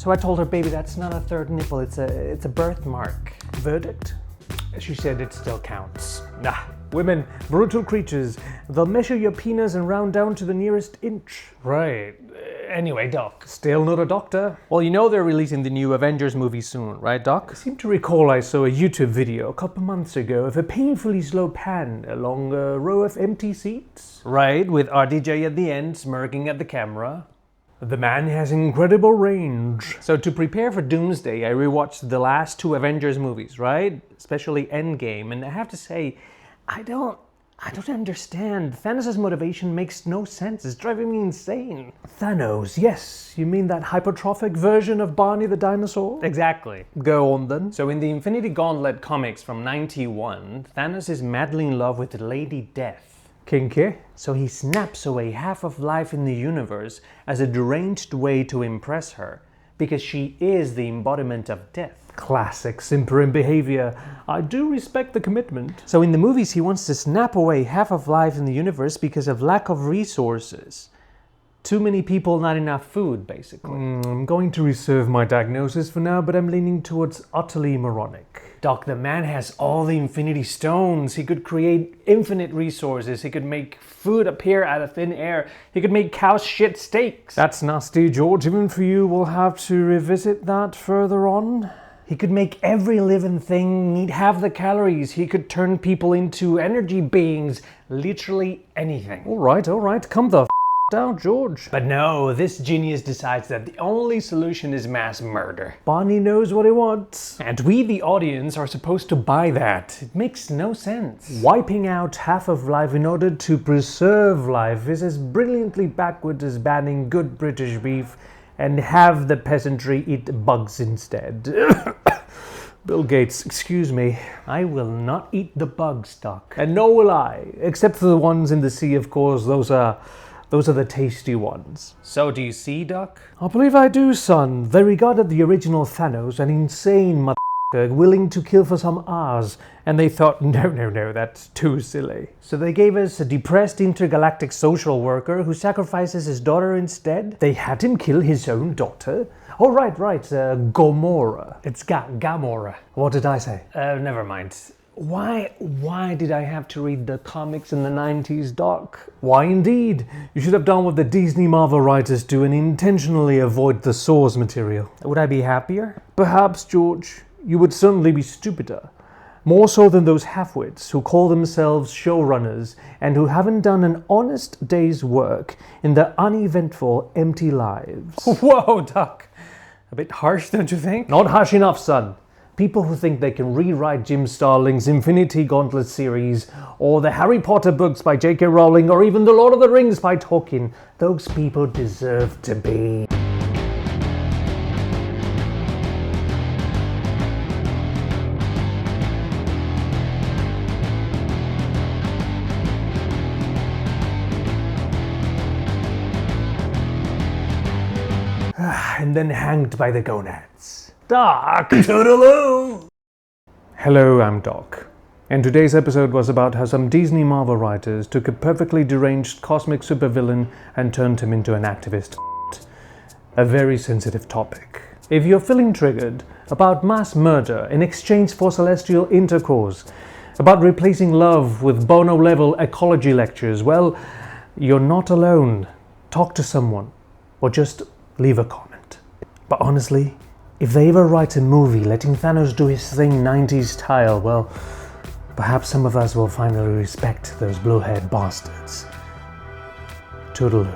So I told her, baby, that's not a third nipple, it's a birthmark. Verdict? She said it still counts. Nah, women, brutal creatures. They'll measure your penis and round down to the nearest inch. Right. Anyway, Doc. Still not a doctor. Well, you know they're releasing the new Avengers movie soon, right, Doc? I seem to recall I saw a YouTube video a couple months ago of a painfully slow pan along a row of empty seats. Right, with RDJ at the end, smirking at the camera. The man has incredible range. So to prepare for Doomsday, I rewatched the last two Avengers movies, right? Especially Endgame, and I have to say, I don't understand. Thanos' motivation makes no sense. It's driving me insane. Thanos, yes. You mean that hypertrophic version of Barney the dinosaur? Exactly. Go on then. So in the Infinity Gauntlet comics from '91, Thanos is madly in love with Lady Death. Kinky. So he snaps away half of life in the universe as a deranged way to impress her, because she is the embodiment of death. Classic simpering behavior. I do respect the commitment. So in the movies he wants to snap away half of life in the universe because of lack of resources. Too many people, not enough food, basically. I'm going to reserve my diagnosis for now, but I'm leaning towards utterly moronic. Doc, the man has all the Infinity Stones. He could create infinite resources. He could make food appear out of thin air. He could make cow shit steaks. That's nasty, George. Even for you, we'll have to revisit that further on. He could make every living thing need half the calories. He could turn people into energy beings. Literally anything. All right. Calm the down, George. But no, this genius decides that the only solution is mass murder. Barney knows what he wants. And we, the audience, are supposed to buy that. It makes no sense. Wiping out half of life in order to preserve life is as brilliantly backward as banning good British beef and have the peasantry eat bugs instead. Bill Gates, excuse me. I will not eat the bugs, Doc. And nor will I. Except for the ones in the sea, of course. Those are the tasty ones. So do you see, Doc? I believe I do, son. They regarded the original Thanos an insane motherfucker willing to kill for some R's, and they thought, no, that's too silly. So they gave us a depressed intergalactic social worker who sacrifices his daughter instead. They had him kill his own daughter. Oh, right, Gomorrah. It's Gamora. What did I say? Never mind. Why did I have to read the comics in the 90s, Doc? Why indeed? You should have done what the Disney Marvel writers do and intentionally avoid the source material. Would I be happier? Perhaps, George. You would certainly be stupider. More so than those halfwits who call themselves showrunners and who haven't done an honest day's work in their uneventful, empty lives. Whoa, Doc. A bit harsh, don't you think? Not harsh enough, son. People who think they can rewrite Jim Starlin's Infinity Gauntlet series, or the Harry Potter books by J.K. Rowling, or even the Lord of the Rings by Tolkien, those people deserve to be. And then hanged by the gonads. Doc! Toodaloo! Hello, I'm Doc. And today's episode was about how some Disney Marvel writers took a perfectly deranged cosmic supervillain and turned him into an activist. A very sensitive topic. If you're feeling triggered about mass murder in exchange for celestial intercourse, about replacing love with Bono-level ecology lectures, well, you're not alone. Talk to someone, or just leave a comment. But honestly, if they ever write a movie letting Thanos do his thing 90s style, well, perhaps some of us will finally respect those blue-haired bastards. Toodaloo.